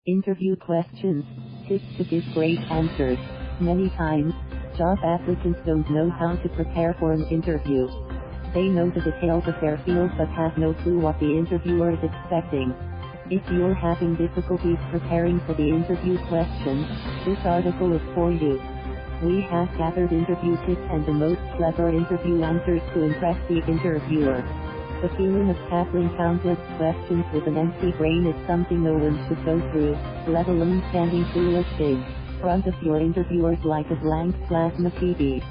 Interview questions. Tips to give great answers. Many times, job applicants don't know how to prepare for an interview. They know the details of their field but have no clue what the interviewer is expecting. If you're having difficulties preparing for the interview questions, this article is for you. We have gathered interview tips and the most clever interview answers to impress the interviewer. The feeling of tackling countless questions with an empty brain is something no one should go through, let alone standing clueless in front of your interviewers like a blank plasma TV.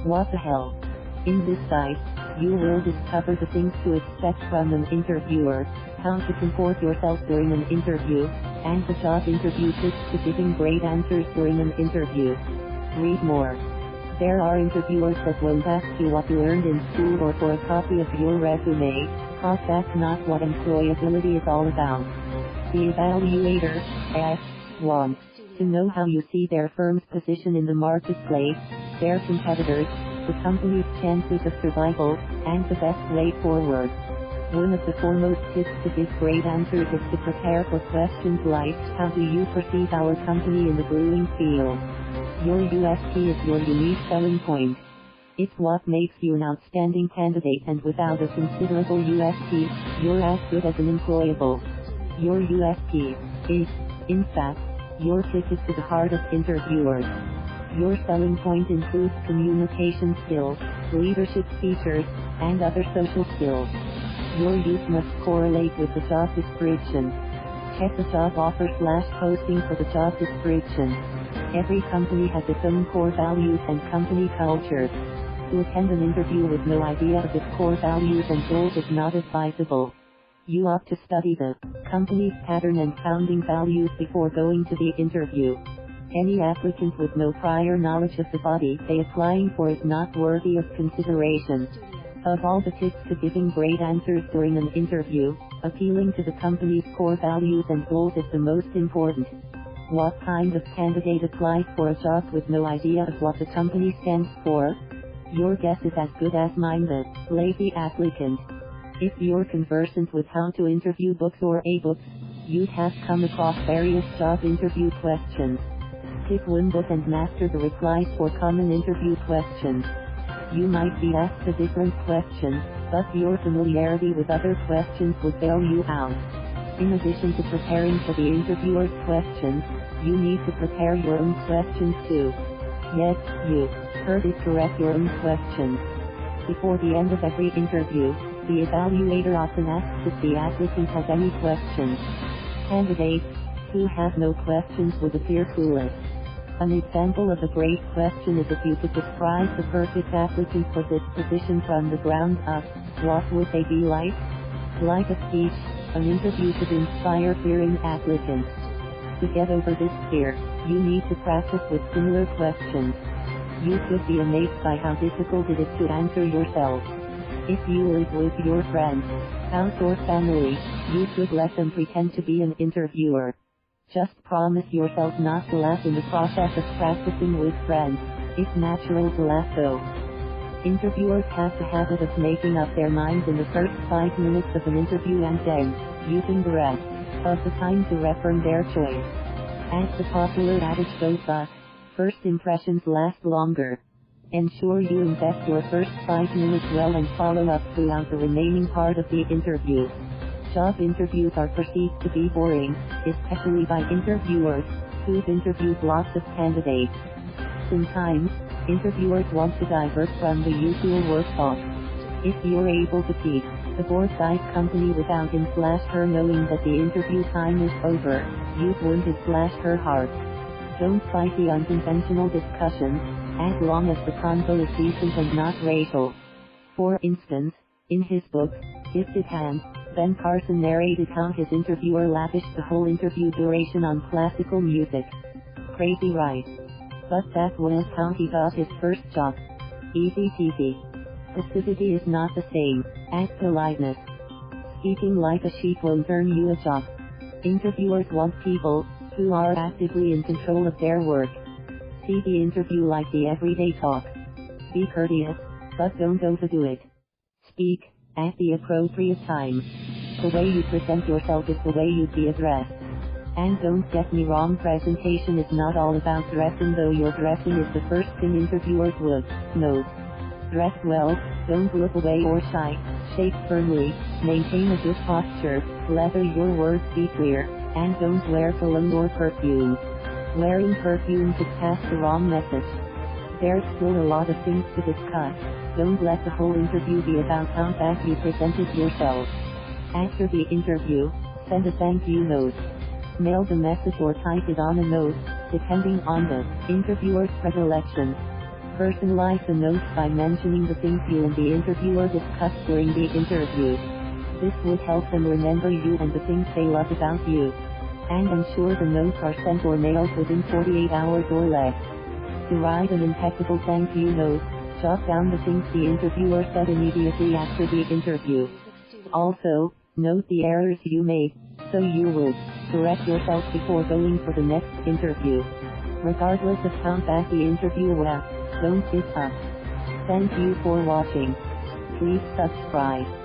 What the hell? In this guide, you will discover the things to expect from an interviewer, how to comport yourself during an interview, and the job interview tips to giving great answers during an interview. Read more. There are interviewers that won't ask you what you learned in school or for a copy of your resume, cause that's not what employability is all about. The evaluator wants to know how you see their firm's position in the marketplace, their competitors, the company's chances of survival, and the best way forward. One of the foremost tips to give great answers is to prepare for questions like, how do you perceive our company in the brewing field? Your USP is your unique selling point. It's what makes you an outstanding candidate, and without a considerable USP, you're as good as unemployable. Your USP is, in fact, your ticket to the heart of interviewers. Your selling point includes communication skills, leadership features, and other social skills. Your use must correlate with the job description. Check the job offer/posting for the job description. Every company has its own core values and company culture. To attend an interview with no idea of its core values and goals is not advisable. You ought to study the company's pattern and founding values before going to the interview. Any applicant with no prior knowledge of the body they applying for is not worthy of consideration. Of all the tips to giving great answers during an interview, appealing to the company's core values and goals is the most important. What kind of candidate applies for a job with no idea of what the company stands for? Your guess is as good as mine, the lazy applicant. If you're conversant with how to interview books or ebooks, you'd have come across various job interview questions. Pick one book and master the replies for common interview questions. You might be asked a different question, but your familiarity with other questions would bail you out. In addition to preparing for the interviewer's questions, you need to prepare your own questions too. Yes, you heard it correct, your own questions. Before the end of every interview, the evaluator often asks if the applicant has any questions. Candidates who have no questions would appear clueless. An example of a great question is, if you could describe the perfect applicant for this position from the ground up, what would they be like? Like a speech, an interview should inspire fear in applicants. To get over this fear, you need to practice with similar questions. You could be amazed by how difficult it is to answer yourself. If you live with your friends, spouse or family, you could let them pretend to be an interviewer. Just promise yourself not to laugh in the process of practicing with friends. It's natural to laugh though. Interviewers have the habit of making up their minds in the first 5 minutes of an interview and then using the rest of the time to reaffirm their choice. As the popular adage goes, first impressions last longer. Ensure you invest your first 5 minutes well and follow up throughout the remaining part of the interview. Job interviews are perceived to be boring, especially by interviewers who've interviewed lots of candidates. Sometimes, interviewers want to divert from the usual work talk. If you're able to keep the board-sized company without him/her knowing that the interview time is over, you've won his/her heart. Don't fight the unconventional discussions, as long as the convo is decent and not racial. For instance, in his book, Gifted Hand, Ben Carson narrated how his interviewer lavished the whole interview duration on classical music. Crazy, right? But that was how he got his first job. Easy-peasy. Passivity is not the same as politeness. Speaking like a sheep won't earn you a job. Interviewers want people who are actively in control of their work. See the interview like the everyday talk. Be courteous, but don't overdo it. Speak at the appropriate time. The way you present yourself is the way you'd be addressed. And don't get me wrong, presentation is not all about dressing, though your dressing is the first thing interviewers would note. Dress well, don't look away or shy, shape firmly, maintain a good posture, let your words be clear, and don't wear cologne or perfume. Wearing perfume could pass the wrong message. There's still a lot of things to discuss. Don't let the whole interview be about how bad you presented yourself. After the interview, send a thank you note. Mail the message or type it on a note, depending on the interviewer's predilections. Personalize the note by mentioning the things you and the interviewer discussed during the interview. This would help them remember you and the things they love about you. And ensure the notes are sent or mailed within 48 hours or less. To write an impeccable thank you note, jot down the things the interviewer said immediately after the interview. Also, note the errors you made, so you would correct yourself before going for the next interview. Regardless of how bad the interview went, don't give up. Thank you for watching. Please subscribe.